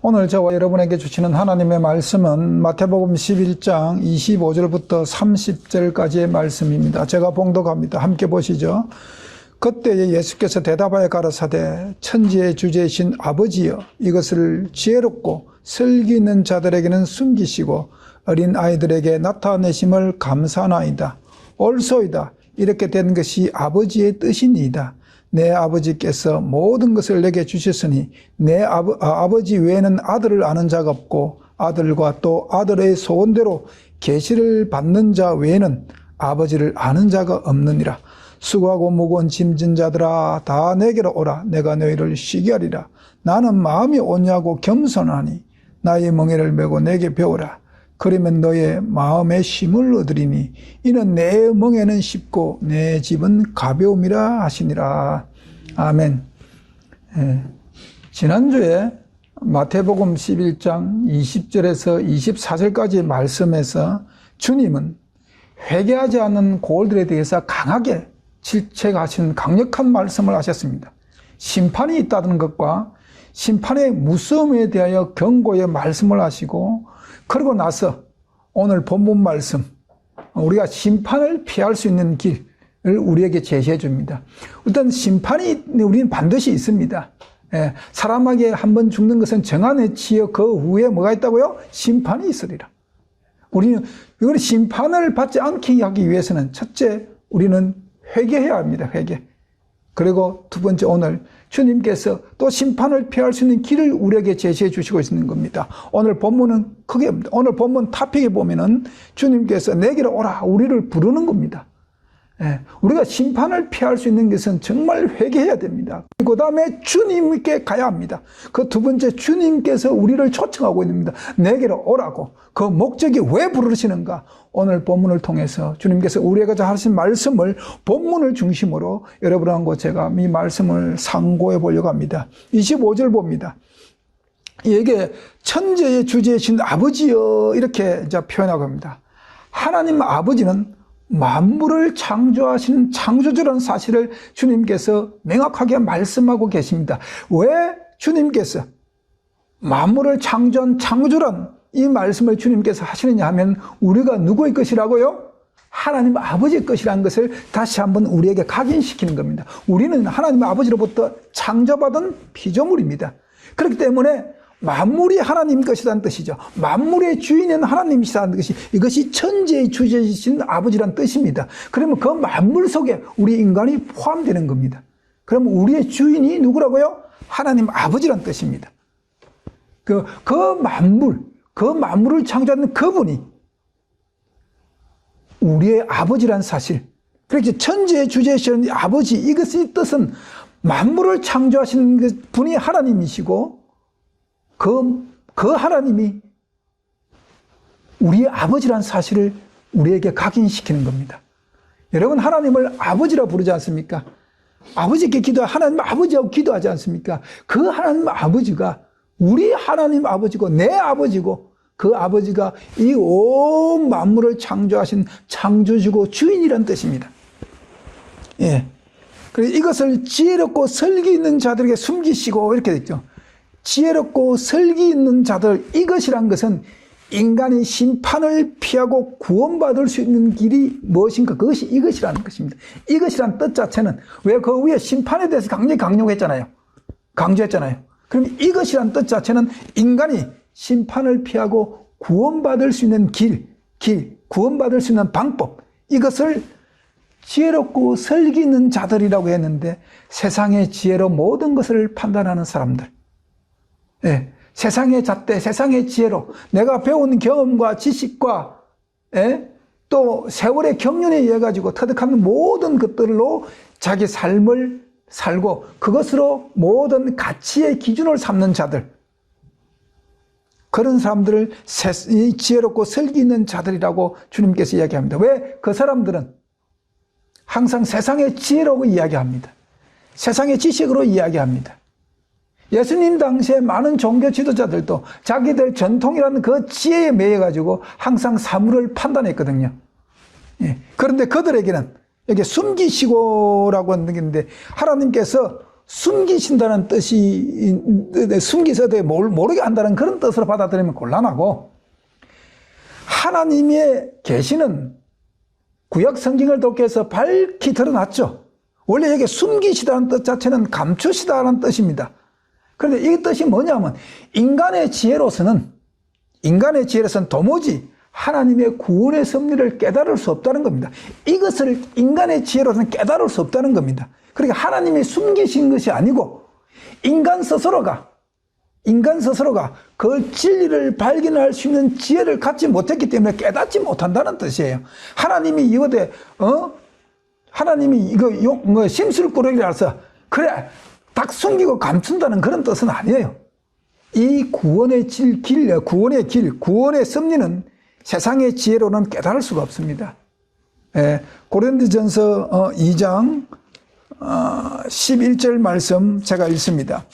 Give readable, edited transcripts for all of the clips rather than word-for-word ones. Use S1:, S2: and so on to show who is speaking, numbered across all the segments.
S1: 오늘 저와 여러분에게 주시는 하나님의 말씀은 마태복음 11장 25절부터 30절까지의 말씀입니다. 제가 봉독합니다. 함께 보시죠. 그때에 예수께서 대답하여 가라사대 천지의 주제이신 아버지여, 이것을 지혜롭고 슬기 있는 자들에게는 숨기시고 어린 아이들에게 나타내심을 감사하나이다. 옳소이다. 이렇게 된 것이 아버지의 뜻이니이다. 내 아버지께서 모든 것을 내게 주셨으니 내 아버지 외에는 아들을 아는 자가 없고 아들과 또 아들의 소원대로 계시를 받는 자 외에는 아버지를 아는 자가 없느니라. 수고하고 무거운 짐진 자들아 다 내게로 오라. 내가 너희를 쉬게 하리라. 나는 마음이 온유하고 겸손하니 나의 멍에를 메고 내게 배우라. 그러면 너의 마음에 힘을 얻으리니 이는 내 멍에는 쉽고 내 집은 가벼움이라 하시니라. 아멘. 지난주에 마태복음 11장 20절에서 24절까지 말씀에서 주님은 회개하지 않는 고을들에 대해서 강하게 질책하신 강력한 말씀을 하셨습니다. 심판이 있다는 것과 심판의 무서움에 대하여 경고의 말씀을 하시고, 그러고 나서 오늘 본문 말씀, 우리가 심판을 피할 수 있는 길을 우리에게 제시해 줍니다. 일단 심판이 우리는 반드시 있습니다. 사람에게 한번 죽는 것은 정한에 치여 그 후에 뭐가 있다고요? 심판이 있으리라. 우리는 이걸 심판을 받지 않게 하기 위해서는 첫째, 우리는 회개해야 합니다. 회개. 그리고 두 번째, 오늘 주님께서 또 심판을 피할 수 있는 길을 우리에게 제시해 주시고 있는 겁니다. 오늘 본문은 크게, 오늘 본문 토픽에 보면은 주님께서 내게로 오라, 우리를 부르는 겁니다. 우리가 심판을 피할 수 있는 것은 정말 회개해야 됩니다. 그 다음에 주님께 가야 합니다. 그 두 번째, 주님께서 우리를 초청하고 있습니다. 내게로 오라고. 그 목적이 왜 부르시는가? 오늘 본문을 통해서 주님께서 우리에게 하신 말씀을 본문을 중심으로 여러분하고 제가 이 말씀을 상고해 보려고 합니다. 25절 봅니다. 이게 천재의 주제이신 아버지여, 이렇게 이제 표현하고 합니다. 하나님 아버지는 만물을 창조하신 창조주라는 사실을 주님께서 명확하게 말씀하고 계십니다. 왜 주님께서 만물을 창조한 창조주란 이 말씀을 주님께서 하시느냐 하면 우리가 누구의 것이라고요? 하나님 아버지의 것이라는 것을 다시 한번 우리에게 각인시키는 겁니다. 우리는 하나님 아버지로부터 창조받은 피조물입니다. 그렇기 때문에 만물이 하나님 것이라는 뜻이죠. 만물의 주인은 하나님이시라는 것이, 이것이 천지의 주제이신 아버지라는 뜻입니다. 그러면 그 만물 속에 우리 인간이 포함되는 겁니다. 그러면 우리의 주인이 누구라고요? 하나님 아버지라는 뜻입니다. 그 만물을 창조하는 그분이 우리의 아버지라는 사실. 그렇게 천지의 주제이신 아버지, 이것의 뜻은 만물을 창조하시는 분이 하나님이시고 그 하나님이 우리의 아버지라는 사실을 우리에게 각인시키는 겁니다. 여러분, 하나님을 아버지라 부르지 않습니까? 아버지께 하나님 아버지하고 기도하지 않습니까? 그 하나님 아버지가 우리 하나님 아버지고 내 아버지고, 그 아버지가 이 온 만물을 창조하신 창조주고 주인이라는 뜻입니다. 그래서 이것을 지혜롭고 설기 있는 자들에게 숨기시고, 이렇게 됐죠. 지혜롭고 설기 있는 자들, 이것이란 것은 인간이 심판을 피하고 구원받을 수 있는 길이 무엇인가? 그것이 이것이라는 것입니다. 이것이란 뜻 자체는, 왜 그 위에 심판에 대해서 강조했잖아요. 그럼 이것이란 뜻 자체는 인간이 심판을 피하고 구원받을 수 있는 구원받을 수 있는 방법, 이것을 지혜롭고 설기 있는 자들이라고 했는데, 세상의 지혜로 모든 것을 판단하는 사람들, 세상의 잣대, 세상의 지혜로 내가 배운 경험과 지식과 또 세월의 경륜에 의해 가지고 터득하는 모든 것들로 자기 삶을 살고 그것으로 모든 가치의 기준을 삼는 자들, 그런 사람들을 지혜롭고 설기 있는 자들이라고 주님께서 이야기합니다. 왜? 그 사람들은 항상 세상의 지혜로 이야기합니다. 세상의 지식으로 이야기합니다. 예수님 당시에 많은 종교 지도자들도 자기들 전통이라는 그 지혜에 매여가지고 항상 사물을 판단했거든요. 그런데 그들에게는 여기 숨기시고라고 하는 게 있는데, 하나님께서 숨기신다는 뜻이, 숨기서 모르게 한다는 그런 뜻으로 받아들이면 곤란하고, 하나님의 계시는 구약 성경을 독해서 밝히 드러났죠. 원래 여기 숨기시다는 뜻 자체는 감추시다는 뜻입니다. 그런데 이 뜻이 뭐냐면, 인간의 지혜로서는 도무지 하나님의 구원의 섭리를 깨달을 수 없다는 겁니다. 이것을 인간의 지혜로서는 깨달을 수 없다는 겁니다. 그러니까 하나님이 숨기신 것이 아니고 인간 스스로가 그 진리를 발견할 수 있는 지혜를 갖지 못했기 때문에 깨닫지 못한다는 뜻이에요. 하나님이 이거 심술꾸러기라서 그래 딱 숨기고 감춘다는 그런 뜻은 아니에요. 이 구원의 구원의 섭리는 세상의 지혜로는 깨달을 수가 없습니다. 고린도전서 2장 11절 말씀 제가 읽습니다.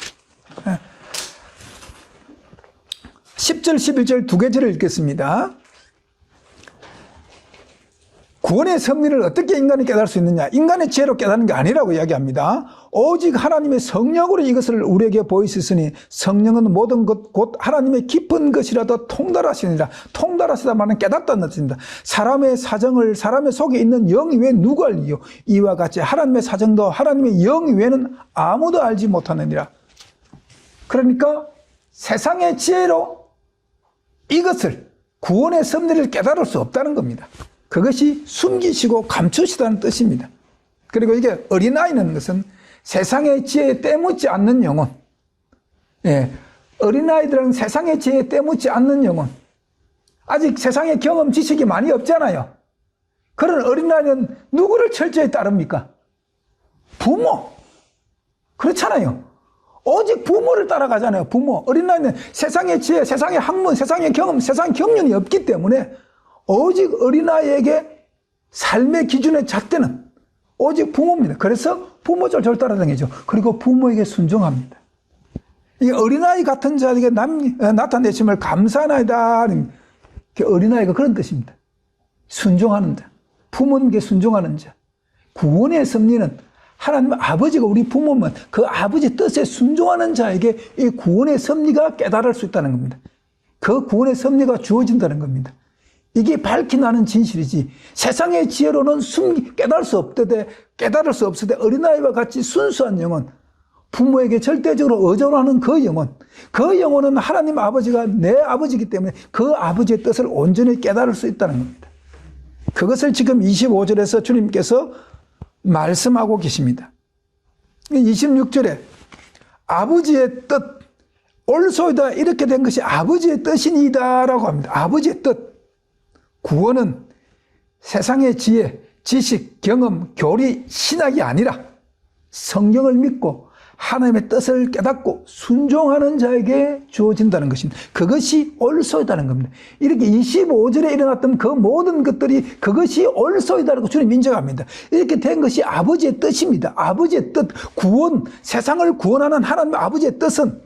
S1: 10절 11절 두 개절을 읽겠습니다. 구원의 섭리를 어떻게 인간이 깨달을 수 있느냐? 인간의 지혜로 깨닫는 게 아니라고 이야기합니다. 오직 하나님의 성령으로 이것을 우리에게 보이셨으니 성령은 모든 것 곧 하나님의 깊은 것이라도 통달하시니라. 통달하시다 말은 깨닫다는 뜻입니다. 사람의 사정을 사람의 속에 있는 영 외에 누가 알리요? 이와 같이 하나님의 사정도 하나님의 영 외에는 아무도 알지 못하느니라. 그러니까 세상의 지혜로 이것을 구원의 섭리를 깨달을 수 없다는 겁니다. 그것이 숨기시고 감추시다는 뜻입니다. 그리고 이게 어린아이는 것은 세상의 지혜에 때묻지 않는 영혼. 어린아이들은 세상의 지혜에 때묻지 않는 영혼. 아직 세상의 경험 지식이 많이 없잖아요. 그런 어린아이는 누구를 철저히 따릅니까? 부모. 그렇잖아요. 오직 부모를 따라가잖아요. 부모. 어린아이는 세상의 지혜, 세상의 학문, 세상의 경험, 세상 경륜이 없기 때문에 오직 어린아이에게 삶의 기준의 잣대는 오직 부모입니다. 그래서 부모 절 따라다니죠. 그리고 부모에게 순종합니다. 이 어린아이 같은 자에게 나타내심을 감사하나이다. 어린아이가 그런 뜻입니다. 순종하는 자. 부모님께 순종하는 자. 구원의 섭리는 하나님 아버지가 우리 부모면 그 아버지 뜻에 순종하는 자에게 이 구원의 섭리가 깨달을 수 있다는 겁니다. 그 구원의 섭리가 주어진다는 겁니다. 이게 밝히 나는 진실이지 세상의 지혜로는 깨달을 수 없을 때 어린아이와 같이 순수한 영혼, 부모에게 절대적으로 의존하는 그 영혼은 하나님 아버지가 내 아버지이기 때문에 그 아버지의 뜻을 온전히 깨달을 수 있다는 겁니다. 그것을 지금 25절에서 주님께서 말씀하고 계십니다. 26절에 아버지의 뜻, 올소이다 이렇게 된 것이 아버지의 뜻이니이다 라고 합니다. 아버지의 뜻. 구원은 세상의 지혜, 지식, 경험, 교리, 신학이 아니라 성경을 믿고 하나님의 뜻을 깨닫고 순종하는 자에게 주어진다는 것입니다. 그것이 올소이다는 겁니다. 이렇게 25절에 일어났던 그 모든 것들이 그것이 올소이다라고 주님 인정합니다. 이렇게 된 것이 아버지의 뜻입니다. 아버지의 뜻, 구원, 세상을 구원하는 하나님 아버지의 뜻은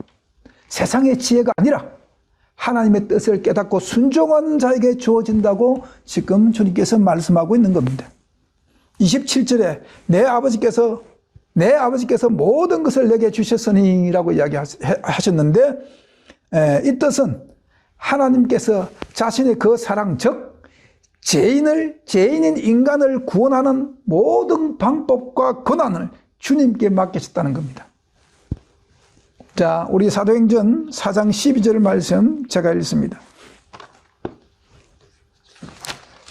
S1: 세상의 지혜가 아니라 하나님의 뜻을 깨닫고 순종하는 자에게 주어진다고 지금 주님께서 말씀하고 있는 겁니다. 27절에 내 아버지께서 모든 것을 내게 주셨으니라고 이야기하셨는데 이 뜻은 하나님께서 자신의 그 사랑, 즉 죄인인 인간을 구원하는 모든 방법과 권한을 주님께 맡기셨다는 겁니다. 자, 우리 사도행전 4장 12절 말씀 제가 읽습니다.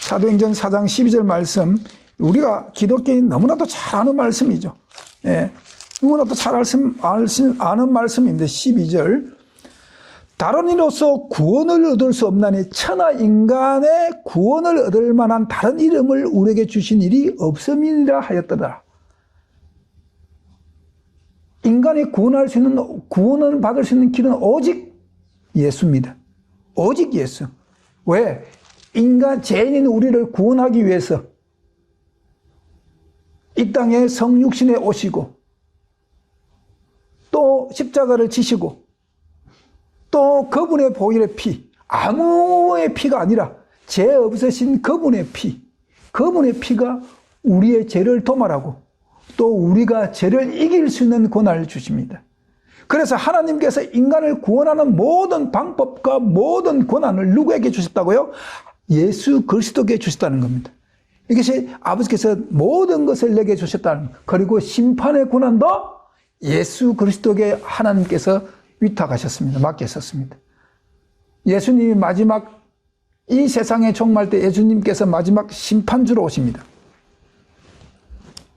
S1: 사도행전 4장 12절 말씀, 우리가 기독교인 너무나도 잘 아는 말씀이죠. 누구나도 잘 아는 말씀인데 12절, 다른 이로서 구원을 얻을 수 없나니 천하 인간의 구원을 얻을 만한 다른 이름을 우리에게 주신 일이 없음이라 하였더라. 인간이 구원을 받을 수 있는 길은 오직 예수입니다. 오직 예수. 왜? 죄인인 우리를 구원하기 위해서 이 땅에 성육신에 오시고 또 십자가를 지시고 또 그분의 보혈의 피, 아무의 피가 아니라 죄 없으신 그분의 피가 우리의 죄를 도말하고 또 우리가 죄를 이길 수 있는 권한을 주십니다. 그래서 하나님께서 인간을 구원하는 모든 방법과 모든 권한을 누구에게 주셨다고요? 예수 그리스도께 주셨다는 겁니다. 이것이 아버지께서 모든 것을 내게 주셨다는 것. 그리고 심판의 권한도 예수 그리스도께 하나님께서 위탁하셨습니다. 맡겼었습니다. 예수님이 마지막 이 세상에 종말 때 예수님께서 마지막 심판주로 오십니다.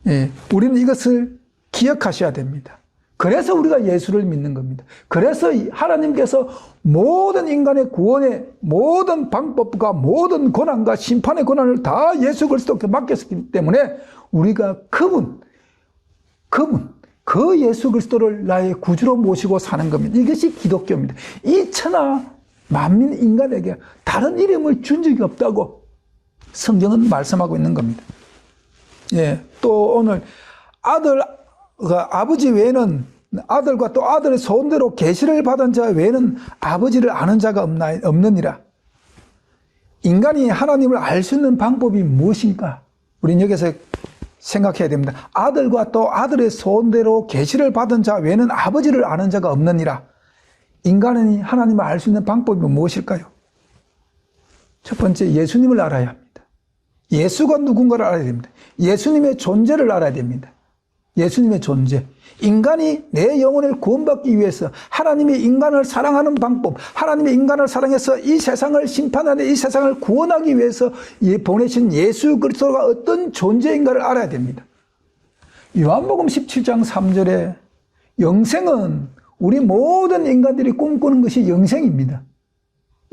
S1: 예, 우리는 이것을 기억하셔야 됩니다. 그래서 우리가 예수를 믿는 겁니다. 그래서 하나님께서 모든 인간의 구원의 모든 방법과 모든 권한과 심판의 권한을 다 예수 그리스도께 맡겼기 때문에 우리가 그 예수 그리스도를 나의 구주로 모시고 사는 겁니다. 이것이 기독교입니다. 이 천하 만민 인간에게 다른 이름을 준 적이 없다고 성경은 말씀하고 있는 겁니다. 예, 또 오늘 아버지 외에는 아들과 또 아들의 소원대로 계시를 받은 자 외에는 아버지를 아는 자가 없느니라. 인간이 하나님을 알 수 있는 방법이 무엇인가? 우리는 여기서 생각해야 됩니다. 아들과 또 아들의 소원대로 계시를 받은 자 외에는 아버지를 아는 자가 없느니라. 인간이 하나님을 알 수 있는 방법이 무엇일까요? 첫 번째, 예수님을 알아야 합니다. 예수가 누군가를 알아야 됩니다. 예수님의 존재를 알아야 됩니다. 예수님의 존재. 인간이 내 영혼을 구원받기 위해서 하나님이 인간을 사랑하는 방법, 하나님이 인간을 사랑해서 이 세상을 심판하는 이 세상을 구원하기 위해서 보내신 예수 그리스도가 어떤 존재인가를 알아야 됩니다. 요한복음 17장 3절에 영생은 우리 모든 인간들이 꿈꾸는 것이 영생입니다.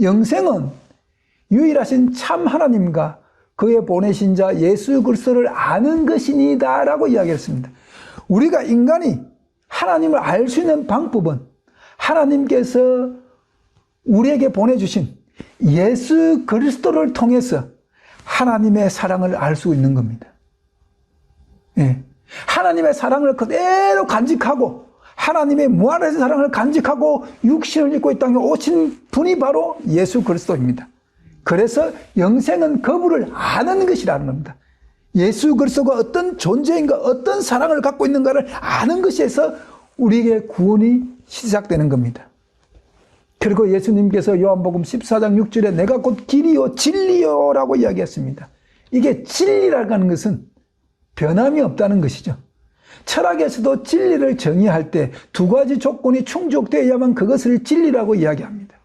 S1: 영생은 유일하신 참 하나님과 그의 보내신 자 예수 그리스도를 아는 것이니다 라고 이야기했습니다. 우리가 인간이 하나님을 알 수 있는 방법은 하나님께서 우리에게 보내주신 예수 그리스도를 통해서 하나님의 사랑을 알 수 있는 겁니다. 예. 하나님의 사랑을 그대로 간직하고 하나님의 무한한 사랑을 간직하고 육신을 입고 이 땅에 오신 분이 바로 예수 그리스도입니다. 그래서 영생은 그분을 아는 것이라는 겁니다. 예수 그리스도가 어떤 존재인가, 어떤 사랑을 갖고 있는가를 아는 것에서 우리에게 구원이 시작되는 겁니다. 그리고 예수님께서 요한복음 14장 6절에 내가 곧 길이요 진리요 라고 이야기했습니다. 이게 진리라는 것은 변함이 없다는 것이죠. 철학에서도 진리를 정의할 때 두 가지 조건이 충족되어야만 그것을 진리라고 이야기합니다.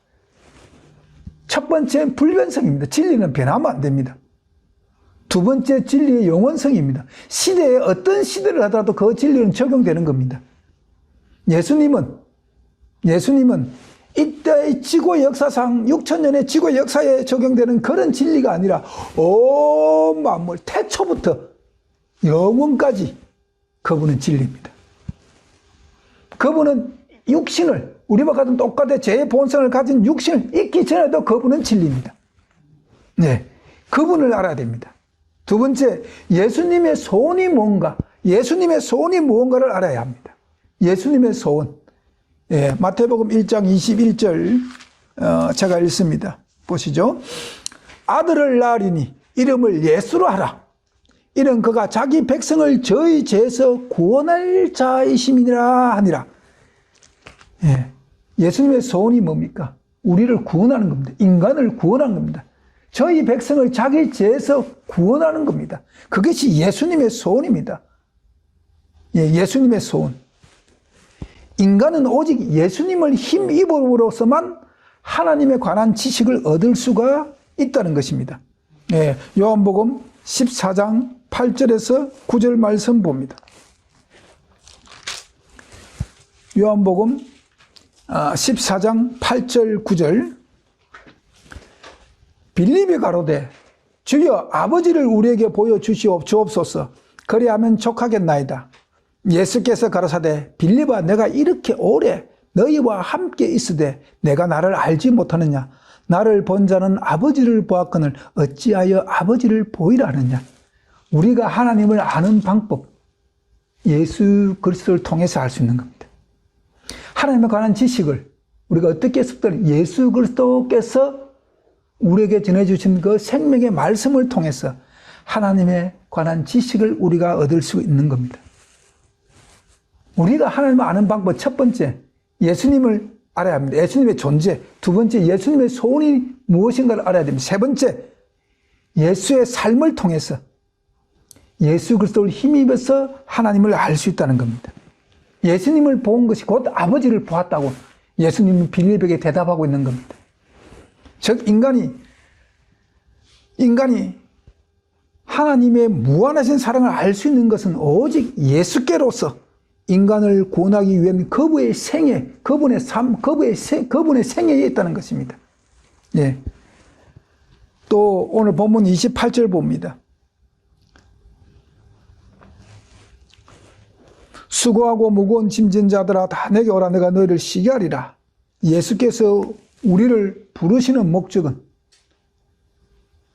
S1: 첫 번째는 불변성입니다. 진리는 변하면 안 됩니다. 두 번째 진리의 영원성입니다. 시대에 어떤 시대를 하더라도 그 진리는 적용되는 겁니다. 예수님은 이때의 지구 역사상 6,000년의 지구 역사에 적용되는 그런 진리가 아니라 온 만물 태초부터 영원까지 그분은 진리입니다. 그분은 육신을 우리와 같은 똑같은 제 본성을 가진 육신을 있기 전에도 그분은 진리입니다. 네, 그분을 알아야 됩니다. 두 번째, 예수님의 소원이 뭔가, 예수님의 소원이 무언가를 알아야 합니다. 예수님의 소원. 예, 마태복음 1장 21절 제가 읽습니다. 보시죠. 아들을 낳으리니 이름을 예수로 하라. 이는 그가 자기 백성을 저희 죄에서 구원할 자이심이니라 하니라. 예, 예수님의 소원이 뭡니까? 우리를 구원하는 겁니다. 인간을 구원하는 겁니다. 저희 백성을 자기 죄에서 구원하는 겁니다. 그것이 예수님의 소원입니다. 예, 예수님의 소원. 인간은 오직 예수님을 힘입음으로써만 하나님에 관한 지식을 얻을 수가 있다는 것입니다. 예, 요한복음 14장 8절에서 9절 말씀 봅니다. 요한복음 14장 8절 9절 빌립이 가로되 주여 아버지를 우리에게 보여주시옵소서. 그리하면 족하겠나이다. 예수께서 가라사대 빌립아 내가 이렇게 오래 너희와 함께 있으되 내가 나를 알지 못하느냐. 나를 본 자는 아버지를 보았거늘 어찌하여 아버지를 보이라 하느냐. 우리가 하나님을 아는 방법, 예수 그리스도를 통해서 알 수 있는 겁니다. 하나님에 관한 지식을 우리가 어떻게 습득하냐. 예수 그리스도께서 우리에게 전해주신 그 생명의 말씀을 통해서 하나님에 관한 지식을 우리가 얻을 수 있는 겁니다. 우리가 하나님을 아는 방법 첫 번째, 예수님을 알아야 합니다. 예수님의 존재. 두 번째, 예수님의 소원이 무엇인가를 알아야 됩니다. 세 번째, 예수의 삶을 통해서 예수 그리스도를 힘입어서 하나님을 알 수 있다는 겁니다. 예수님을 본 것이 곧 아버지를 보았다고 예수님은 빌립에게 대답하고 있는 겁니다. 즉 인간이 하나님의 무한하신 사랑을 알 수 있는 것은 오직 예수께로서 인간을 구원하기 위한 그분의 생애, 그분의 삶, 그분의 생애에 있다는 것입니다. 예. 또 오늘 본문 28절 봅니다. 수고하고 무거운 짐진 자들아 다 내게 오라 내가 너희를 쉬게 하리라. 예수께서 우리를 부르시는 목적은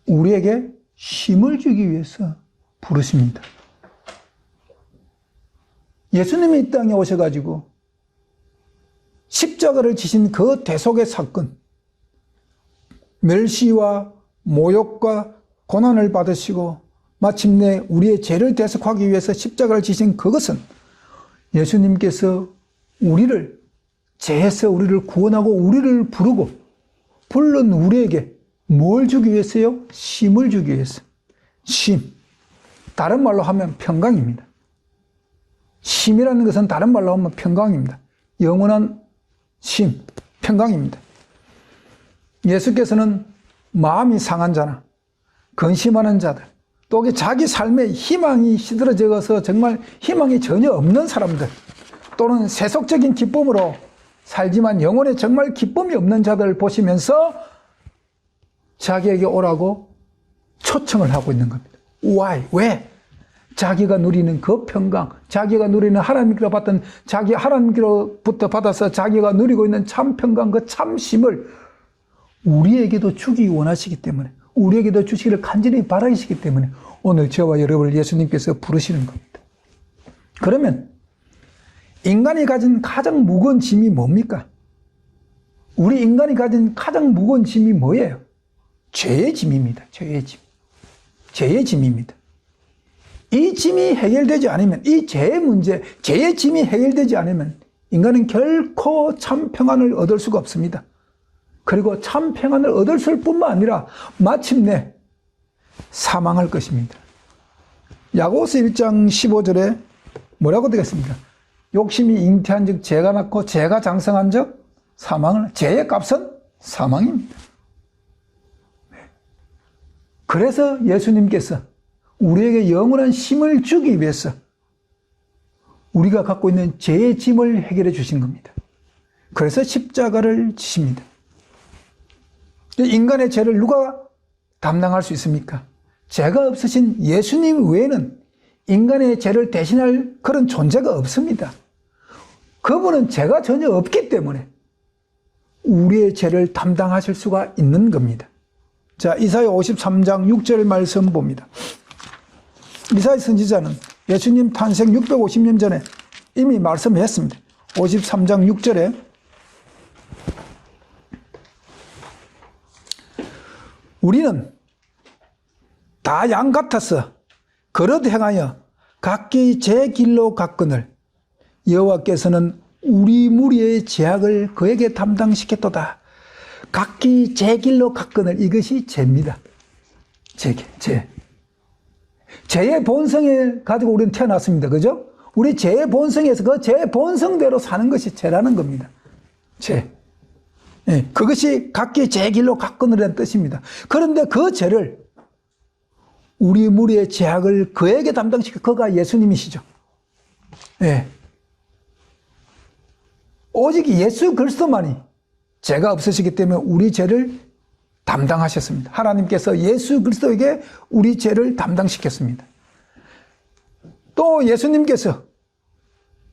S1: 우리에게 힘을 주기 위해서 부르십니다. 예수님이 이 땅에 오셔가지고 십자가를 지신 그 대속의 사건, 멸시와 모욕과 고난을 받으시고 마침내 우리의 죄를 대속하기 위해서 십자가를 지신 그것은 예수님께서 우리를 죄에서 우리를 구원하고 우리를 부르고 부른 우리에게 뭘 주기 위해서요? 쉼을 주기 위해서. 쉼. 다른 말로 하면 평강입니다. 쉼이라는 것은 다른 말로 하면 평강입니다. 영원한 쉼, 평강입니다. 예수께서는 마음이 상한 자나 근심하는 자들, 또 자기 삶에 희망이 시들어져서 정말 희망이 전혀 없는 사람들, 또는 세속적인 기쁨으로 살지만 영혼에 정말 기쁨이 없는 자들을 보시면서 자기에게 오라고 초청을 하고 있는 겁니다. Why? 왜? 자기가 누리는 그 평강, 자기가 누리는 하나님께로부터 받아서 자기가 누리고 있는 참 평강, 그 참심을 우리에게도 주기 원하시기 때문에, 우리에게도 주시기를 간절히 바라시기 때문에 오늘 저와 여러분을 예수님께서 부르시는 겁니다. 그러면 인간이 가진 가장 무거운 짐이 뭡니까? 우리 인간이 가진 가장 무거운 짐이 뭐예요? 죄의 짐입니다. 죄의 짐. 죄의 짐입니다. 이 짐이 해결되지 않으면, 이 죄의 문제, 죄의 짐이 해결되지 않으면 인간은 결코 참 평안을 얻을 수가 없습니다. 그리고 참 평안을 얻을 뿐만 아니라 마침내 사망할 것입니다. 야고보서 1장 15절에 뭐라고 되겠습니까? 욕심이 잉태한 즉 죄가 낳고 죄가 장성한 즉 사망을, 죄의 값은 사망입니다. 그래서 예수님께서 우리에게 영원한 힘을 주기 위해서 우리가 갖고 있는 죄의 짐을 해결해 주신 겁니다. 그래서 십자가를 지십니다. 인간의 죄를 누가 담당할 수 있습니까? 죄가 없으신 예수님 외에는 인간의 죄를 대신할 그런 존재가 없습니다. 그분은 죄가 전혀 없기 때문에 우리의 죄를 담당하실 수가 있는 겁니다. 자, 이사야 53장 6절 말씀 봅니다. 이사야 선지자는 예수님 탄생 650년 전에 이미 말씀했습니다. 53장 6절에 우리는 다 양 같아서 그릇 행하여 각기 제 길로 갔거늘 여호와께서는 우리 무리의 죄악을 그에게 담당시켰도다. 각기 제 길로 갔거늘, 이것이 죄입니다. 죄. 죄의 본성에 가지고 우리는 태어났습니다. 그죠? 우리 죄의 본성에서 그 죄의 본성대로 사는 것이 죄라는 겁니다. 죄. 예, 그것이 각기 제 길로 갔거늘이라는 뜻입니다. 그런데 그 죄를, 우리 무리의 죄악을 그에게 담당시켜, 그가 예수님이시죠. 예. 오직 예수 그리스도만이 죄가 없으시기 때문에 우리 죄를 담당하셨습니다. 하나님께서 예수 그리스도에게 우리 죄를 담당시켰습니다. 또 예수님께서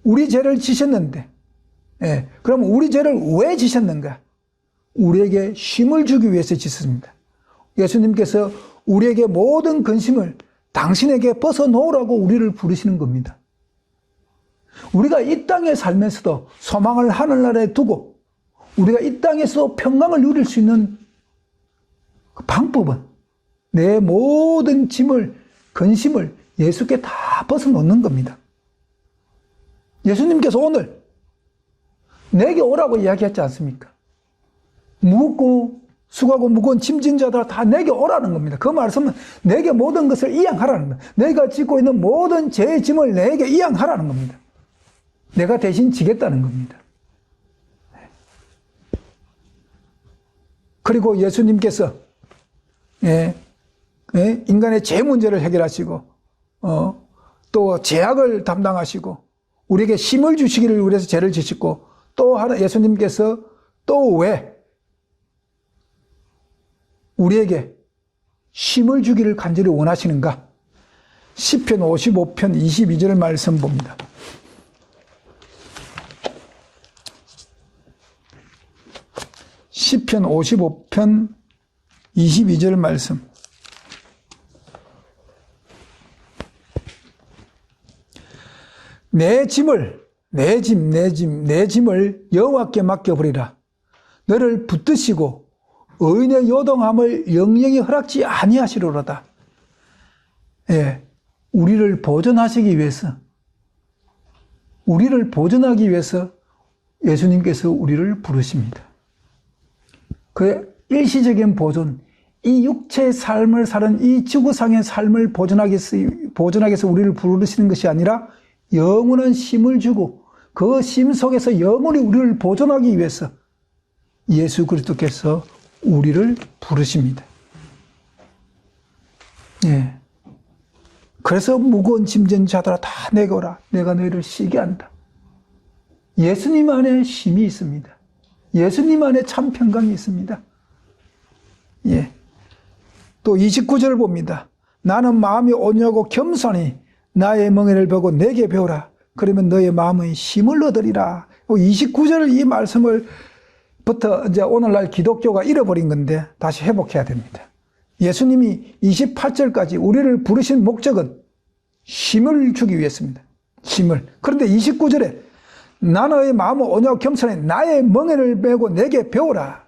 S1: 우리 죄를 지셨는데, 예, 그럼 우리 죄를 왜 지셨는가? 우리에게 쉼을 주기 위해서 지셨습니다. 예수님께서 우리에게 모든 근심을 당신에게 벗어놓으라고 우리를 부르시는 겁니다. 우리가 이 땅에 살면서도 소망을 하늘나라에 두고 우리가 이 땅에서 평강을 누릴 수 있는 그 방법은 내 모든 짐을, 근심을 예수께 다 벗어놓는 겁니다. 예수님께서 오늘 내게 오라고 이야기했지 않습니까? 무겁고 수고하고 무거운 짐진 자들아 다 내게 오라는 겁니다. 그 말씀은 내게 모든 것을 이양하라는 겁니다. 내가 짓고 있는 모든 죄의 짐을 내게 이양하라는 겁니다. 내가 대신 지겠다는 겁니다. 그리고 예수님께서 인간의 죄 문제를 해결하시고 또 죄악을 담당하시고 우리에게 힘을 주시기를 위해서 죄를 지시고 또 하나 예수님께서 또 왜 우리에게 힘을 주기를 간절히 원하시는가? 시편 55편 22절 말씀 봅니다. 시편 55편 22절 말씀. 내 짐을 여호와께 맡겨버리라. 너를 붙드시고 의인의 요동함을 영영히 허락지 아니하시리로다. 예, 우리를 보존하시기 위해서, 우리를 보존하기 위해서 예수님께서 우리를 부르십니다. 그 일시적인 보존, 이 육체의 삶을 사는 이 지구상의 삶을 보존하기 위해서 우리를 부르시는 것이 아니라 영원한 쉼을 주고 그 쉼 속에서 영원히 우리를 보존하기 위해서 예수 그리스도께서 우리를 부르십니다. 예. 그래서 무거운 짐진 자들아 다 내게 오라. 내가 너희를 쉬게 한다. 예수님 안에 쉼이 있습니다. 예수님 안에 참 평강이 있습니다. 예. 또 29절 봅니다. 나는 마음이 온유하고 겸손히 나의 멍에를 보고 내게 배우라. 그러면 너의 마음의 힘을 얻으리라. 29절 이 말씀을 부터 이제 오늘날 기독교가 잃어버린 건데 다시 회복해야 됩니다. 예수님이 28절까지 우리를 부르신 목적은 힘을 주기 위해서입니다. 힘을. 그런데 29절에 나의 마음은 온유하고 겸손해 나의 멍에를 메고 내게 배우라.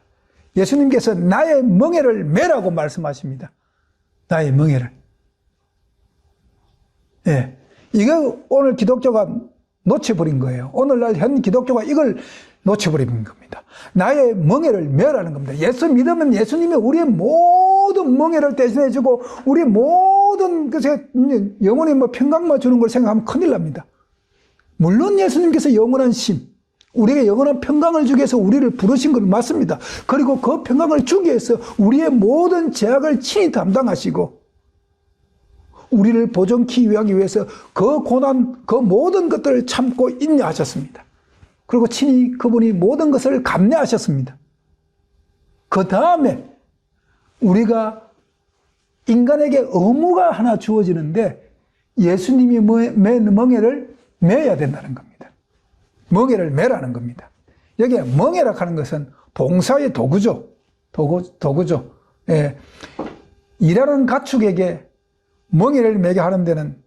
S1: 예수님께서 나의 멍에를 메라고 말씀하십니다. 나의 멍에를. 예. 이거 오늘 기독교가 놓쳐버린 거예요. 오늘날 현 기독교가 이걸 놓쳐버린 겁니다. 나의 멍에를 메라는 겁니다. 예수 믿으면 예수님이 우리의 모든 멍에를 대신해주고 우리의 모든 것에 영원히 평강만 주는 걸 생각하면 큰일 납니다. 물론 예수님께서 영원한 쉼, 우리에게 영원한 평강을 주기 위해서 우리를 부르신 건 맞습니다. 그리고 그 평강을 주기 위해서 우리의 모든 죄악을 친히 담당하시고 우리를 보존케 하기 위해서 그 고난, 그 모든 것들을 참고 인내하셨습니다. 그리고 친히 그분이 모든 것을 감내하셨습니다. 그 다음에 우리가 인간에게 의무가 하나 주어지는데 예수님이 맨 멍에를 매야 된다는 겁니다. 멍에를 매라는 겁니다. 여기에 멍에라 하는 것은 봉사의 도구죠. 도구죠. 예. 일하는 가축에게 멍에를 매게 하는 데는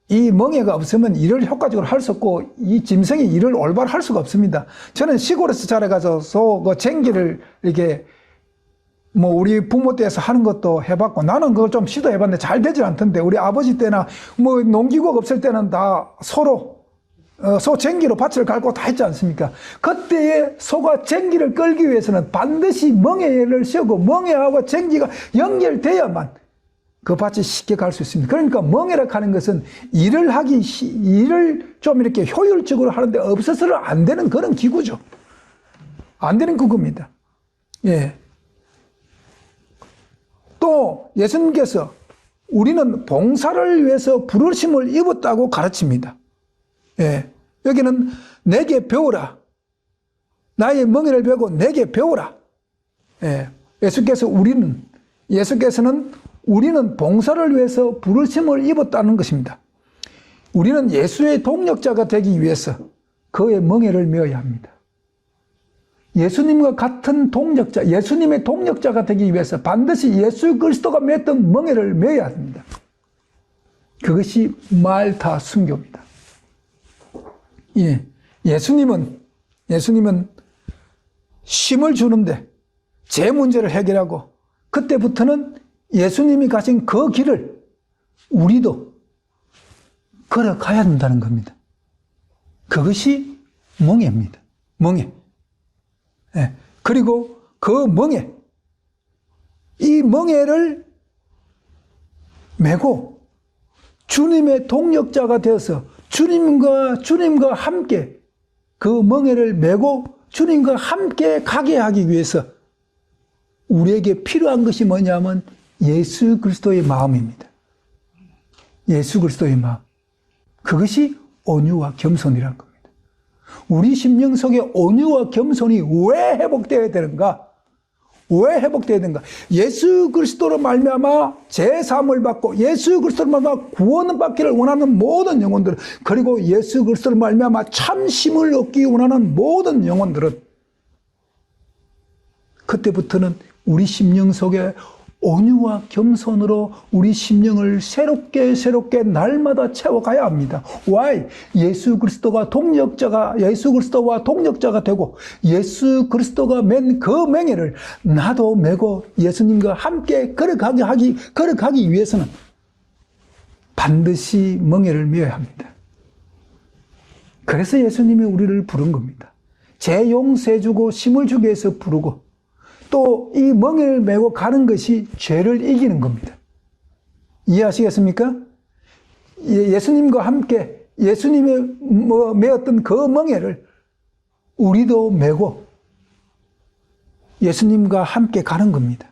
S1: 이 멍에가 없으면 일을 효과적으로 할 수 없고 이 짐승이 일을 올바로 할 수가 없습니다. 저는 시골에서 자라가서 그 쟁기를 이렇게 우리 부모 때에서 하는 것도 해봤고 나는 그걸 좀 시도해봤는데 잘 되질 않던데 우리 아버지 때나 농기구가 없을 때는 다 소로 소 쟁기로 밭을 갈고 다 했지 않습니까? 그때에 소가 쟁기를 끌기 위해서는 반드시 멍에를 씌우고 멍에하고 쟁기가 연결돼야만 그 밭이 쉽게 갈 수 있습니다. 그러니까 멍에라 하는 것은 일을 좀 이렇게 효율적으로 하는데 없어서는 안 되는 그런 기구죠. 안 되는 기구입니다. 예. 또 예수님께서 우리는 봉사를 위해서 부르심을 입었다고 가르칩니다. 예. 여기는 내게 배우라. 나의 멍에를 배우고 내게 배우라. 예. 예수께서는 우리는 봉사를 위해서 부르심을 입었다는 것입니다. 우리는 예수의 동력자가 되기 위해서 그의 멍에를 메어야 합니다. 예수님과 같은 동력자, 예수님의 동력자가 되기 위해서 반드시 예수 그리스도가 맸던 멍에를 메어야 합니다. 그것이 말타 순교입니다. 예, 예수님은 쉼을 주는데 제 문제를 해결하고 그때부터는 예수님이 가신 그 길을 우리도 걸어가야 된다는 겁니다. 그것이 멍에입니다. 멍에. 예. 그리고 그 멍에, 이 멍에를 메고 주님의 동력자가 되어서 주님과 함께 그 멍에를 메고 주님과 함께 가게 하기 위해서 우리에게 필요한 것이 뭐냐면 예수 그리스도의 마음입니다. 예수 그리스도의 마음. 그것이 온유와 겸손이라는 겁니다. 우리 심령 속에 온유와 겸손이 왜 회복되어야 되는가? 왜 회복되어야 되는가? 예수 그리스도로 말미암아 제사함을 받고 예수 그리스도로 말미암아 구원을 받기를 원하는 모든 영혼들, 그리고 예수 그리스도로 말미암아 참심을 얻기 원하는 모든 영혼들은 그때부터는 우리 심령 속에 온유와 겸손으로 우리 심령을 새롭게 날마다 채워가야 합니다. Why? 예수 그리스도와 동력자가 되고 예수 그리스도가 맨 그 맹해를 나도 메고 예수님과 함께 걸어가기 위해서는 반드시 멍에를 메어야 합니다. 그래서 예수님이 우리를 부른 겁니다. 재용세주고 심을 주기 위해서 부르고, 또 이 멍에를 메고 가는 것이 죄를 이기는 겁니다. 이해하시겠습니까? 예수님과 함께 예수님의 메었던 그 멍에를 우리도 메고 예수님과 함께 가는 겁니다.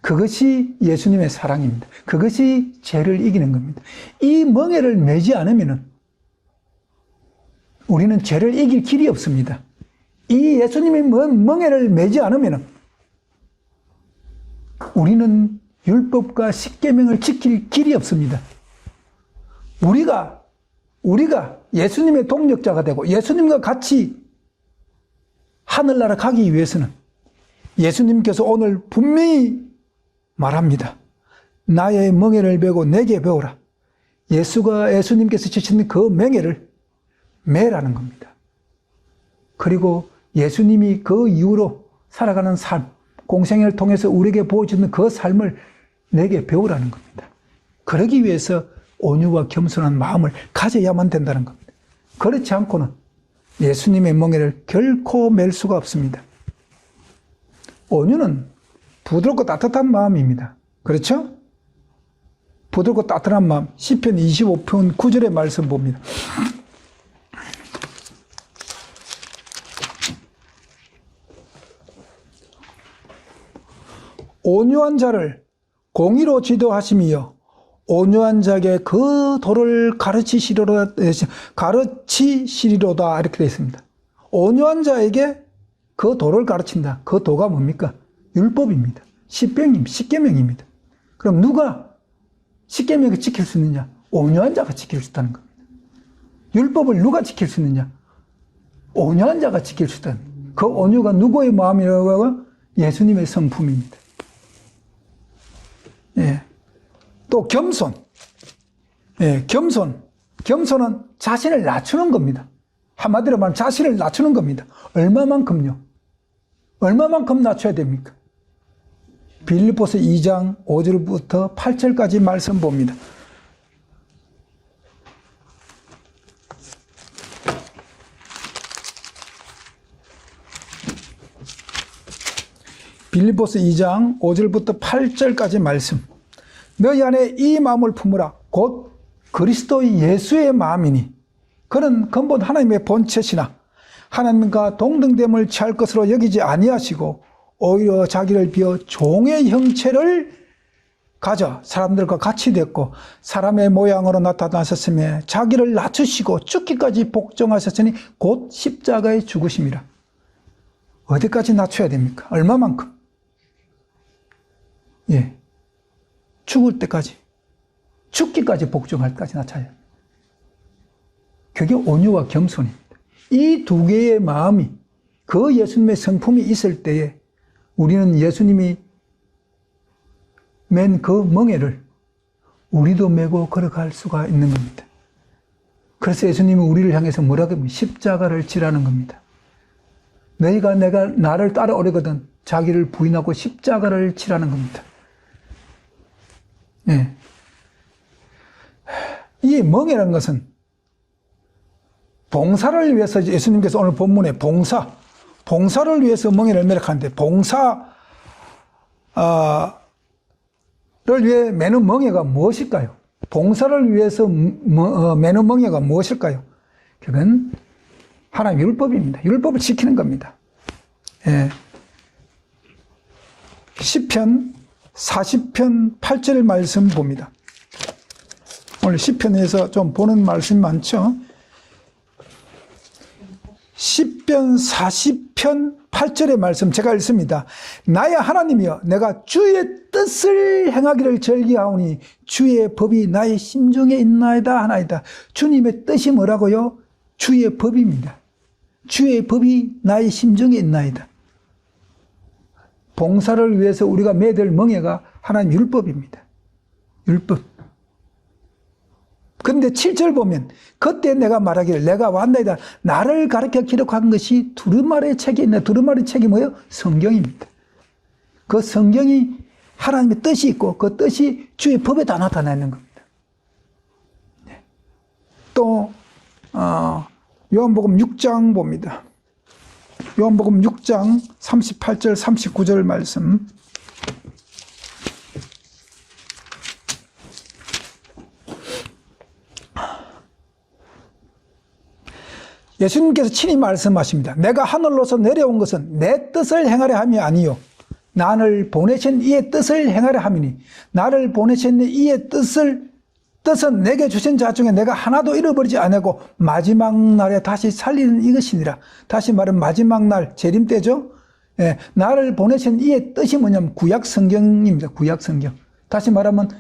S1: 그것이 예수님의 사랑입니다. 그것이 죄를 이기는 겁니다. 이 멍에를 메지 않으면 우리는 죄를 이길 길이 없습니다. 이 예수님의 멍에를 메지 않으면 우리는 율법과 십계명을 지킬 길이 없습니다. 우리가 예수님의 동력자가 되고 예수님과 같이 하늘나라 가기 위해서는 예수님께서 오늘 분명히 말합니다. 나의 멍에를 메고 내게 배우라. 예수님께서 지시는 그 멍에를 매라는 겁니다. 그리고 예수님이 그 이후로 살아가는 삶, 공생애를 통해서 우리에게 보여주는 그 삶을 내게 배우라는 겁니다. 그러기 위해서 온유와 겸손한 마음을 가져야만 된다는 겁니다. 그렇지 않고는 예수님의 멍에를 결코 맬 수가 없습니다. 온유는 부드럽고 따뜻한 마음입니다. 그렇죠? 부드럽고 따뜻한 마음. 시편 25편 9절의 말씀 봅니다. 온유한 자를 공의로 지도하심이여 온유한 자에게 그 도를 가르치시리로다 이렇게 되어 있습니다. 온유한 자에게 그 도를 가르친다. 그 도가 뭡니까? 율법입니다. 십계명입니다. 그럼 누가 십계명을 지킬 수 있느냐? 온유한 자가 지킬 수 있다는 겁니다. 율법을 누가 지킬 수 있느냐? 온유한 자가 지킬 수 있다는 겁니다. 그 온유가 누구의 마음이라고 하고? 예수님의 성품입니다. 예. 또 겸손. 예, 겸손은 자신을 낮추는 겁니다. 한마디로 말하면 자신을 낮추는 겁니다. 얼마만큼요? 얼마만큼 낮춰야 됩니까? 빌립보서 2장 5절부터 8절까지 말씀 봅니다. 빌립보서 2장 5절부터 8절까지 말씀. 너희 안에 이 마음을 품으라. 곧 그리스도 예수의 마음이니 그는 근본 하나님의 본체시나 하나님과 동등됨을 취할 것으로 여기지 아니하시고 오히려 자기를 비어 종의 형체를 가져 사람들과 같이 됐고 사람의 모양으로 나타나셨으며 자기를 낮추시고 죽기까지 복종하셨으니 곧 십자가에 죽으심이라. 어디까지 낮춰야 됩니까? 얼마만큼? 예, 죽을 때까지, 죽기까지 복종할 때까지 낮춰야 합니다. 그게 온유와 겸손입니다. 이 두 개의 마음이, 그 예수님의 성품이 있을 때에 우리는 예수님이 맨 그 멍에를 우리도 메고 걸어갈 수가 있는 겁니다. 그래서 예수님은 우리를 향해서 뭐라고 하면 십자가를 지라는 겁니다. 너희가 나를 따라오려거든 자기를 부인하고 십자가를 지라는 겁니다. 예. 이 멍에라는 것은 봉사를 위해서 예수님께서 오늘 본문에 봉사를 위해서 멍에를 매력하는데 봉사를 위해 매는 멍에가 무엇일까요? 봉사를 위해서 매는 멍에가 무엇일까요? 그건 하나님 율법입니다. 율법을 지키는 겁니다. 예. 시편 40편 8절 말씀 봅니다. 오늘 시편에서 좀 보는 말씀이 많죠. 시편 40편 8절의 말씀 제가 읽습니다. 나의 하나님이여 내가 주의 뜻을 행하기를 즐기하오니 주의 법이 나의 심중에 있나이다 하나이다. 주님의 뜻이 뭐라고요? 주의 법입니다. 주의 법이 나의 심중에 있나이다. 봉사를 위해서 우리가 매들 멍에가 하나님 율법입니다. 율법. 그런데 7절 보면 그때 내가 말하기를 내가 왔나이다. 나를 가르쳐 기록한 것이 두루마리의 책에 있네. 두루마리 책이 뭐예요? 성경입니다. 그 성경이 하나님의 뜻이 있고 그 뜻이 주의 법에 다 나타나 있는 겁니다. 또 요한복음 6장 봅니다. 요한복음 6장 38절 39절 말씀. 예수님께서 친히 말씀하십니다. 내가 하늘로서 내려온 것은 내 뜻을 행하려 함이 아니요 나를 보내신 이의 뜻을 행하려 함이니 나를 보내신 이의 뜻은 내게 주신 자 중에 내가 하나도 잃어버리지 않고 마지막 날에 다시 살리는 이것이니라. 다시 말하면 마지막 날 재림 때죠. 예, 나를 보내신 이의 뜻이 뭐냐면 구약 성경입니다. 구약 성경. 다시 말하면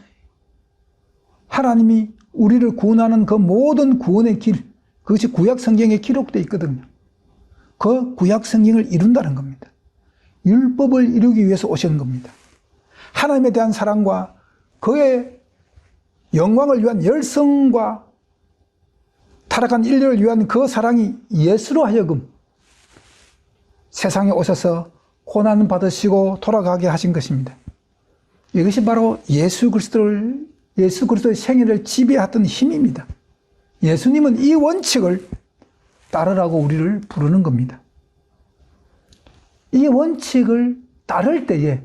S1: 하나님이 우리를 구원하는 그 모든 구원의 길, 그것이 구약 성경에 기록되어 있거든요. 그 구약 성경을 이룬다는 겁니다. 율법을 이루기 위해서 오신 겁니다. 하나님에 대한 사랑과 그의 영광을 위한 열성과 타락한 인류를 위한 그 사랑이 예수로 하여금 세상에 오셔서 고난 받으시고 돌아가게 하신 것입니다. 이것이 바로 예수 그리스도의 생애를 지배했던 힘입니다. 예수님은 이 원칙을 따르라고 우리를 부르는 겁니다. 이 원칙을 따를 때에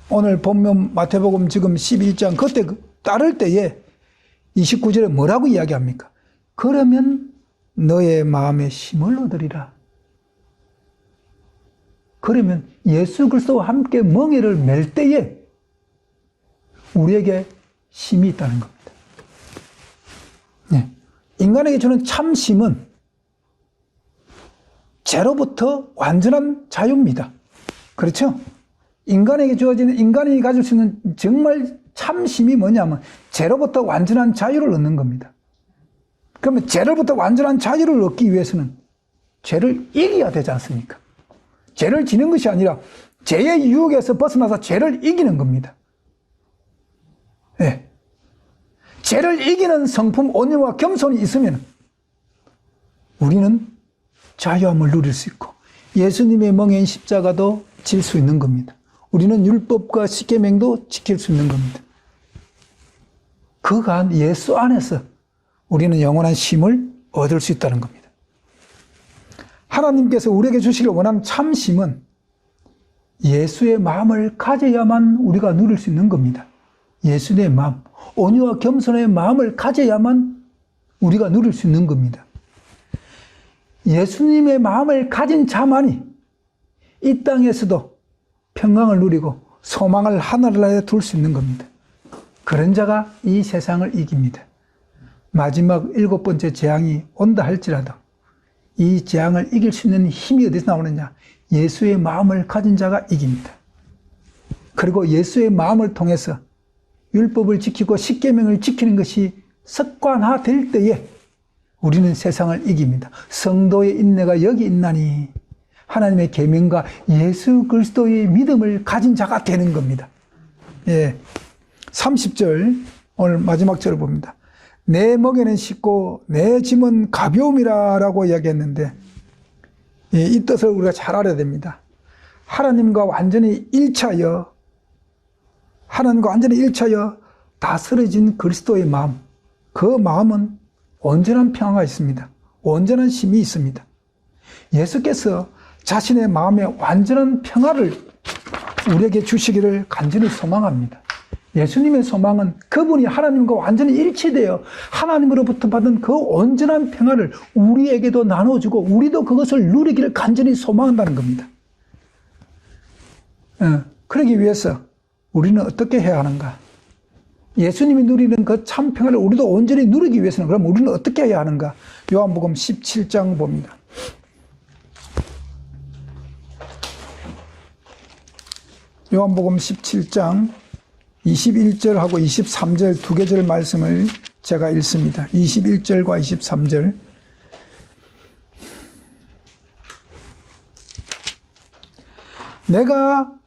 S1: 오늘 본문 마태복음 지금 11장 그때 따를 때에 29절에 뭐라고 이야기합니까? 그러면 너의 마음에 힘을 얻으리라. 그러면 예수 그리스도와 함께 멍에를 맬 때에 우리에게 힘이 있다는 겁니다. 네. 인간에게 주는 참심은 죄로부터 완전한 자유입니다. 그렇죠? 인간에게 주어지는, 인간이 가질 수 있는 정말 참심이 뭐냐면 죄로부터 완전한 자유를 얻는 겁니다. 그러면 죄로부터 완전한 자유를 얻기 위해서는 죄를 이겨야 되지 않습니까? 죄를 지는 것이 아니라 죄의 유혹에서 벗어나서 죄를 이기는 겁니다. 네. 죄를 이기는 성품 온유와 겸손이 있으면 우리는 자유함을 누릴 수 있고 예수님의 멍에인 십자가도 질 수 있는 겁니다. 우리는 율법과 십계명도 지킬 수 있는 겁니다. 그가 예수 안에서 우리는 영원한 쉼을 얻을 수 있다는 겁니다. 하나님께서 우리에게 주시길 원하는 참심은 예수의 마음을 가져야만 우리가 누릴 수 있는 겁니다. 예수의 마음, 온유와 겸손의 마음을 가져야만 우리가 누릴 수 있는 겁니다. 예수님의 마음을 가진 자만이 이 땅에서도 평강을 누리고 소망을 하늘나라에 둘 수 있는 겁니다. 그런 자가 이 세상을 이깁니다. 마지막 7번째 재앙이 온다 할지라도 이 재앙을 이길 수 있는 힘이 어디서 나오느냐? 예수의 마음을 가진 자가 이깁니다. 그리고 예수의 마음을 통해서 율법을 지키고 십계명을 지키는 것이 습관화될 때에 우리는 세상을 이깁니다. 성도의 인내가 여기 있나니 하나님의 계명과 예수 그리스도의 믿음을 가진 자가 되는 겁니다. 예, 30절 오늘 마지막 절을 봅니다. 내 멍에는 쉽고 내 짐은 가벼움이라 라고 이야기했는데 이 뜻을 우리가 잘 알아야 됩니다. 하나님과 완전히 일차여 다 쓰러진 그리스도의 마음, 그 마음은 온전한 평화가 있습니다. 온전한 심이 있습니다. 예수께서 자신의 마음에 완전한 평화를 우리에게 주시기를 간절히 소망합니다. 예수님의 소망은 그분이 하나님과 완전히 일치되어 하나님으로부터 받은 그 온전한 평화를 우리에게도 나눠주고 우리도 그것을 누리기를 간절히 소망한다는 겁니다. 그러기 위해서 우리는 어떻게 해야 하는가? 예수님이 누리는 그 참 평화를 우리도 온전히 누리기 위해서는 그럼 우리는 어떻게 해야 하는가? 요한복음 17장 봅니다. 요한복음 17장 21절하고 23절 두 개절 말씀을 제가 읽습니다. 21절과 23절.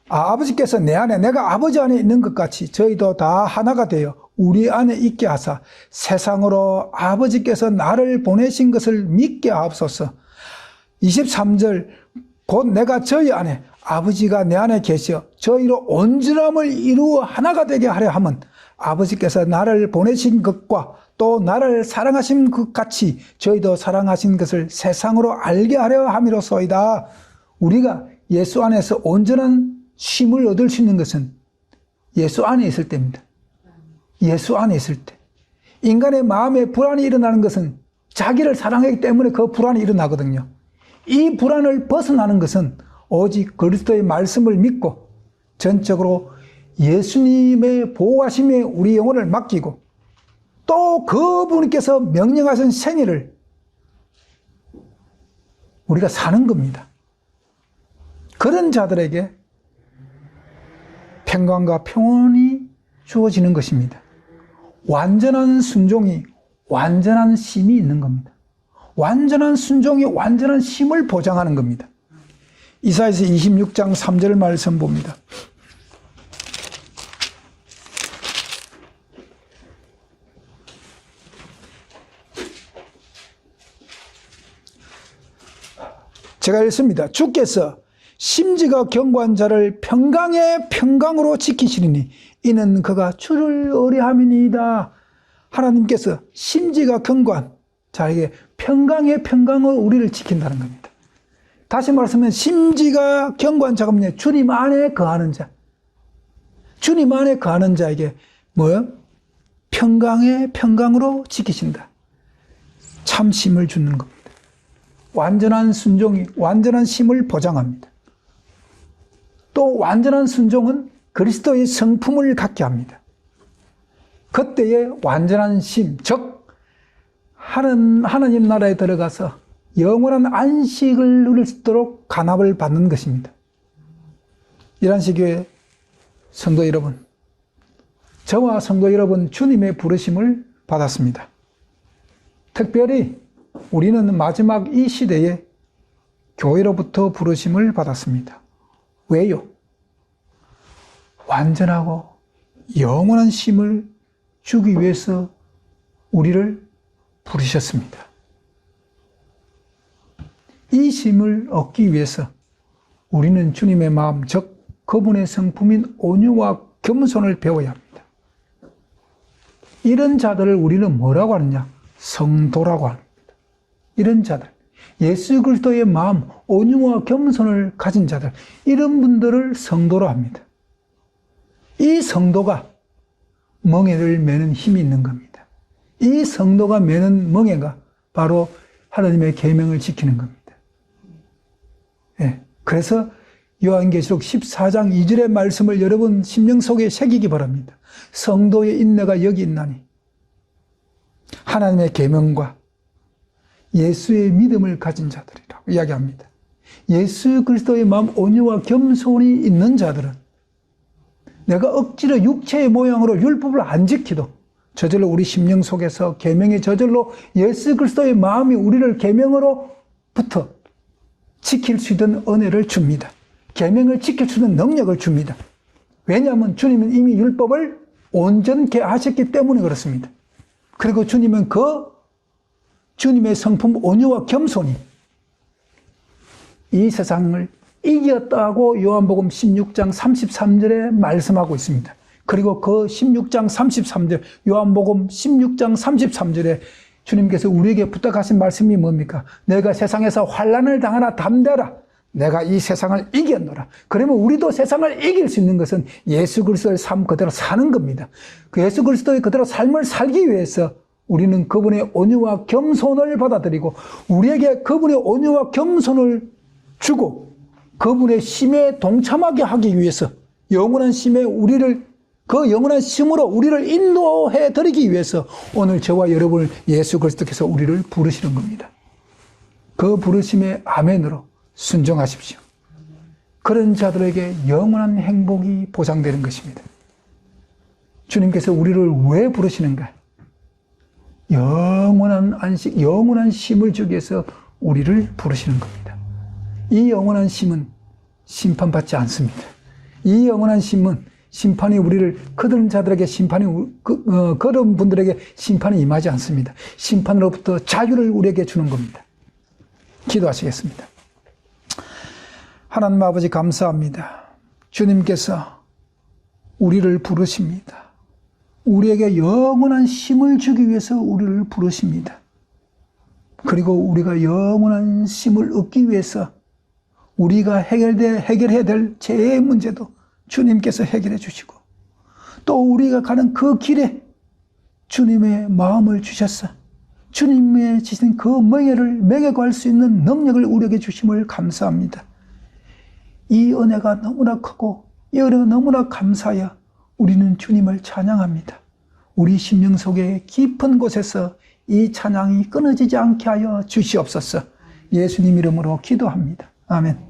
S1: 아버지께서 내 안에 내가 아버지 안에 있는 것 같이 저희도 다 하나가 되어 우리 안에 있게 하사 세상으로 아버지께서 나를 보내신 것을 믿게 하옵소서. 23절 곧 내가 저희 안에 아버지가 내 안에 계시어 저희로 온전함을 이루어 하나가 되게 하려 함은 아버지께서 나를 보내신 것과 또 나를 사랑하신 것 같이 저희도 사랑하신 것을 세상으로 알게 하려 함이로소이다. 우리가 예수 안에서 온전한 쉼을 얻을 수 있는 것은 예수 안에 있을 때입니다. 예수 안에 있을 때. 인간의 마음에 불안이 일어나는 것은 자기를 사랑하기 때문에 그 불안이 일어나거든요. 이 불안을 벗어나는 것은 오직 그리스도의 말씀을 믿고 전적으로 예수님의 보호하심에 우리 영혼을 맡기고 또 그분께서 명령하신 생애를 우리가 사는 겁니다. 그런 자들에게 평강과 평온이 주어지는 것입니다. 완전한 순종이 완전한 쉼이 있는 겁니다. 완전한 순종이 완전한 쉼을 보장하는 겁니다. 이사야서 26장 3절 말씀 봅니다. 제가 읽습니다. 주께서 심지가 견고한 자를 평강의 평강으로 지키시리니 이는 그가 주를 의뢰함이니이다. 하나님께서 심지가 견고한 자에게 평강의 평강으로 우리를 지킨다는 겁니다. 다시 말하면 심지가 견고한 자가 뭐냐? 주님 안에 거하는 자. 주님 안에 거하는 자에게 뭐요? 평강의 평강으로 지키신다. 참 쉼을 주는 겁니다. 완전한 순종이 완전한 쉼을 보장합니다. 또 완전한 순종은 그리스도의 성품을 갖게 합니다. 그때의 완전한 쉼, 즉 하나님 나라에 들어가서 영원한 안식을 누릴 수 있도록 간합을 받는 것입니다. 이란시교회 성도 여러분, 저와 성도 여러분 주님의 부르심을 받았습니다. 특별히 우리는 마지막 이 시대에 교회로부터 부르심을 받았습니다. 왜요? 완전하고 영원한 쉼을 주기 위해서 우리를 부르셨습니다. 이 쉼을 얻기 위해서 우리는 주님의 마음, 즉 그분의 성품인 온유와 겸손을 배워야 합니다. 이런 자들을 우리는 뭐라고 하느냐? 성도라고 합니다. 이런 자들, 예수 그리스도의 마음, 온유와 겸손을 가진 자들, 이런 분들을 성도로 합니다. 이 성도가 멍에를 매는 힘이 있는 겁니다. 이 성도가 매는 멍에가 바로 하나님의 계명을 지키는 겁니다. 예, 그래서 요한계시록 14장 2절의 말씀을 여러분 심령 속에 새기기 바랍니다. 성도의 인내가 여기 있나니 하나님의 계명과 예수의 믿음을 가진 자들이라고 이야기합니다. 예수 그리스도의 마음 온유와 겸손이 있는 자들은 내가 억지로 육체의 모양으로 율법을 안 지키도 저절로 우리 심령 속에서 계명이 저절로 예수 그리스도의 마음이 우리를 계명으로부터 지킬 수 있는 은혜를 줍니다. 계명을 지킬 수 있는 능력을 줍니다. 왜냐하면 주님은 이미 율법을 온전케 하셨기 때문에 그렇습니다. 그리고 주님은 주님의 성품 온유와 겸손이 이 세상을 이겼다고 요한복음 16장 33절에 말씀하고 있습니다. 그리고 그 16장 33절, 요한복음 16장 33절에 주님께서 우리에게 부탁하신 말씀이 뭡니까? 내가 세상에서 환난을 당하나 담대라. 내가 이 세상을 이겼노라. 그러면 우리도 세상을 이길 수 있는 것은 예수 그리스도의 삶 그대로 사는 겁니다. 그 예수 그리스도의 그대로 삶을 살기 위해서 우리는 그분의 온유와 겸손을 받아들이고 우리에게 그분의 온유와 겸손을 주고 그분의 심에 동참하게 하기 위해서 영원한 심에 그 영원한 심으로 우리를 인도해 드리기 위해서 오늘 저와 여러분을 예수 그리스도께서 우리를 부르시는 겁니다. 그 부르심의 아멘으로 순종하십시오. 그런 자들에게 영원한 행복이 보장되는 것입니다. 주님께서 우리를 왜 부르시는가? 영원한 안식, 영원한 쉼을 주기 위해서 우리를 부르시는 겁니다. 이 영원한 쉼은 심판받지 않습니다. 이 영원한 쉼은 심판이 우리를 그런 자들에게 그런 분들에게 심판이 임하지 않습니다. 심판으로부터 자유를 우리에게 주는 겁니다. 기도하시겠습니다. 하나님 아버지 감사합니다. 주님께서 우리를 부르십니다. 우리에게 영원한 쉼을 주기 위해서 우리를 부르십니다. 그리고 우리가 영원한 쉼을 얻기 위해서 우리가 해결해야 될 죄의 문제도 주님께서 해결해 주시고 또 우리가 가는 그 길에 주님의 마음을 주셔서 주님의 주신 그 맹에 구할 수 있는 능력을 우리에게 주심을 감사합니다. 이 은혜가 너무나 크고 이 은혜가 너무나 감사하여 우리는 주님을 찬양합니다. 우리 심령 속에 깊은 곳에서 이 찬양이 끊어지지 않게 하여 주시옵소서. 예수님 이름으로 기도합니다. 아멘.